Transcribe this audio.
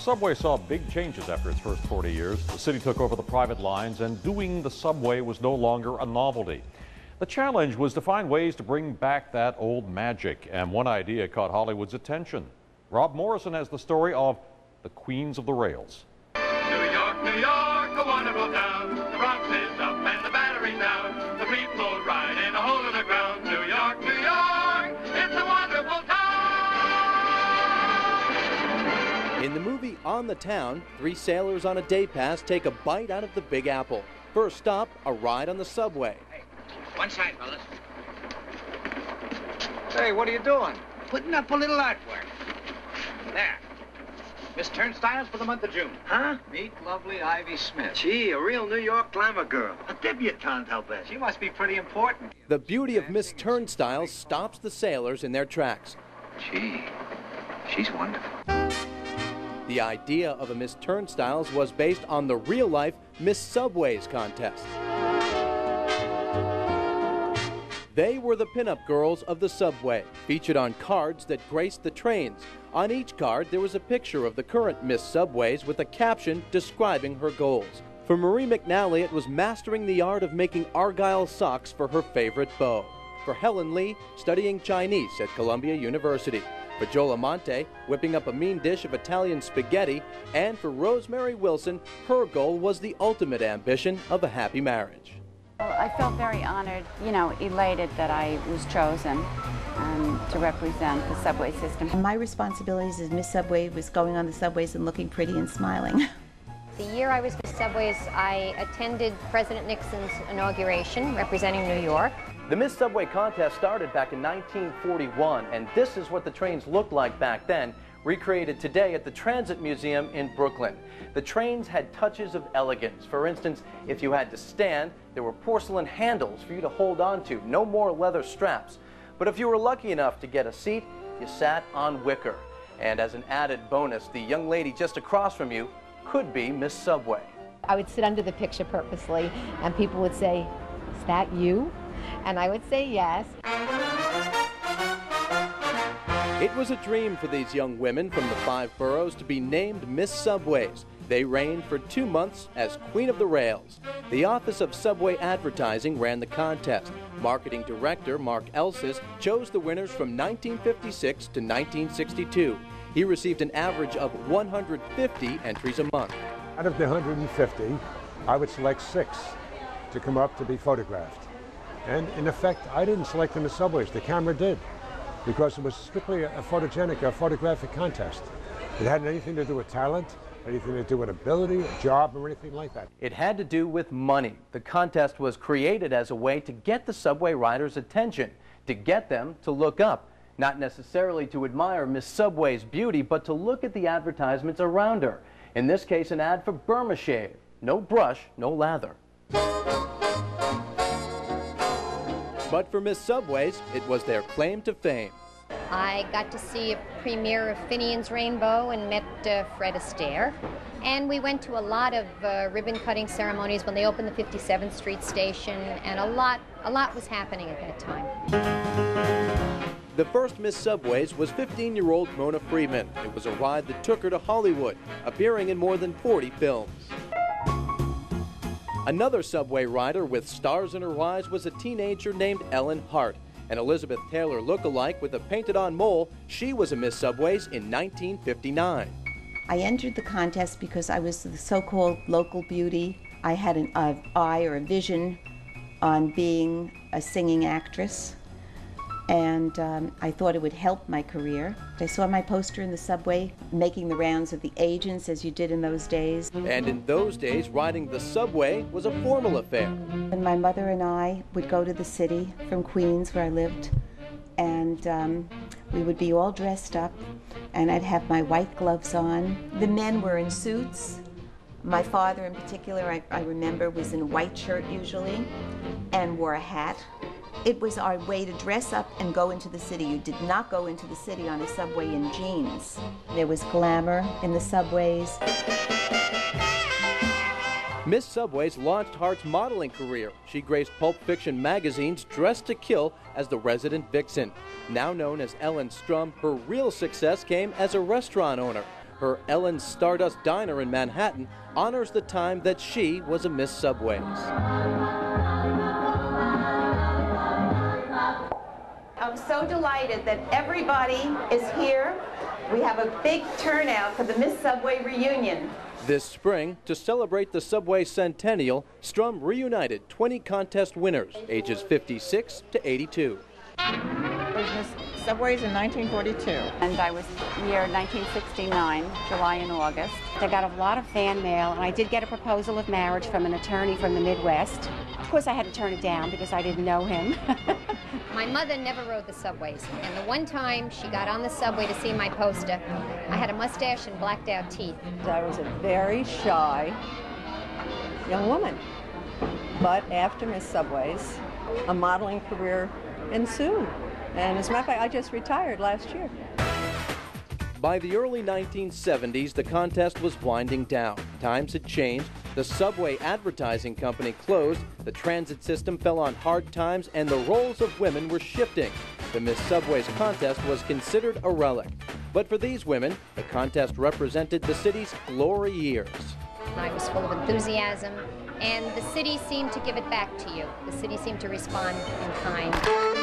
subway saw big changes after its first 40 years. The city took over the private lines, and doing the subway was no longer a novelty. The challenge was to find ways to bring back that old magic, and one idea caught Hollywood's attention. Rob Morrison has the story of the Queens of the Rails. New York, New York, a wonderful town. The Bronx is up and the Battery's down. The people ride in a hole in the ground. New York, New York, it's a wonderful town. In the movie On the Town, three sailors on a day pass take a bite out of the Big Apple. First stop, a ride on the subway. Hey, one side, fellas. Hey, what are you doing? Putting up a little artwork. There. Miss Turnstiles for the month of June. Huh? Meet lovely Ivy Smith. Gee, a real New York glamour girl. A debutante, I'll bet. She must be pretty important. The beauty of Miss Turnstiles stops the sailors in their tracks. Gee, she's wonderful. The idea of a Miss Turnstiles was based on the real-life Miss Subways contest. They were the pinup girls of the subway, featured on cards that graced the trains. On each card, there was a picture of the current Miss Subways with a caption describing her goals. For Marie McNally, it was mastering the art of making argyle socks for her favorite beau. For Helen Lee, studying Chinese at Columbia University. For Joel Amante, whipping up a mean dish of Italian spaghetti. And for Rosemary Wilson, her goal was the ultimate ambition of a happy marriage. Well, I felt very honored, elated that I was chosen to represent the subway system. My responsibilities as Miss Subway was going on the subways and looking pretty and smiling. The year I was Miss Subways, I attended President Nixon's inauguration representing New York. The Miss Subway contest started back in 1941, and this is what the trains looked like back then, recreated today at the Transit Museum in Brooklyn. The trains had touches of elegance. For instance, if you had to stand, there were porcelain handles for you to hold on to, no more leather straps. But if you were lucky enough to get a seat, you sat on wicker. And as an added bonus, the young lady just across from you could be Miss Subway. I would sit under the picture purposely, and people would say, "Is that you?" And I would say yes. It was a dream for these young women from the 5 boroughs to be named Miss Subways. They reigned for 2 months as Queen of the Rails. The Office of Subway Advertising ran the contest. Marketing Director Mark Elsis chose the winners from 1956 to 1962. He received an average of 150 entries a month. Out of the 150, I would select 6 to come up to be photographed. And in effect, I didn't select them as subways, the camera did, because it was strictly a photographic contest. It hadn't anything to do with talent, anything to do with ability, a job, or anything like that. It had to do with money. The contest was created as a way to get the subway riders' attention, to get them to look up, not necessarily to admire Miss Subway's beauty, but to look at the advertisements around her. In this case, an ad for Burma Shave. No brush, no lather. But for Miss Subways, it was their claim to fame. I got to see a premiere of Finian's Rainbow and met Fred Astaire. And we went to a lot of ribbon-cutting ceremonies when they opened the 57th Street station, and a lot was happening at that time. The first Miss Subways was 15-year-old Mona Freeman. It was a ride that took her to Hollywood, appearing in more than 40 films. Another subway rider with stars in her eyes was a teenager named Ellen Hart. An Elizabeth Taylor look-alike with a painted-on mole, she was a Miss Subways in 1959. I entered the contest because I was the so-called local beauty. I had an eye or a vision on being a singing actress, and I thought it would help my career. I saw my poster in the subway, making the rounds of the agents as you did in those days. And in those days, riding the subway was a formal affair. And my mother and I would go to the city from Queens, where I lived, and we would be all dressed up, and I'd have my white gloves on. The men were in suits. My father in particular, I remember, was in a white shirt usually, and wore a hat. It was our way to dress up and go into the city. You did not go into the city on a subway in jeans. There was glamour in the subways. Miss Subways launched Hart's modeling career. She graced Pulp Fiction magazine's Dressed to Kill as the resident vixen. Now known as Ellen Strum, her real success came as a restaurant owner. Her Ellen's Stardust Diner in Manhattan honors the time that she was a Miss Subways. I'm so delighted that everybody is here. We have a big turnout for the Miss Subway reunion. This spring, to celebrate the Subway centennial, Sturm reunited 20 contest winners, ages 56 to 82. Was Miss Subways in 1942. And I was year 1969, July and August. I got a lot of fan mail, and I did get a proposal of marriage from an attorney from the Midwest. Of course, I had to turn it down because I didn't know him. My mother never rode the subways, and the one time she got on the subway to see my poster, I had a mustache and blacked out teeth. I was a very shy young woman. But after Miss Subways, a modeling career ensued. And as a matter of fact, I just retired last year. By the early 1970s, the contest was winding down. Times had changed. The subway advertising company closed. The transit system fell on hard times, and the roles of women were shifting. The Miss Subways contest was considered a relic. But for these women, the contest represented the city's glory years. I was full of enthusiasm, and the city seemed to give it back to you. The city seemed to respond in kind.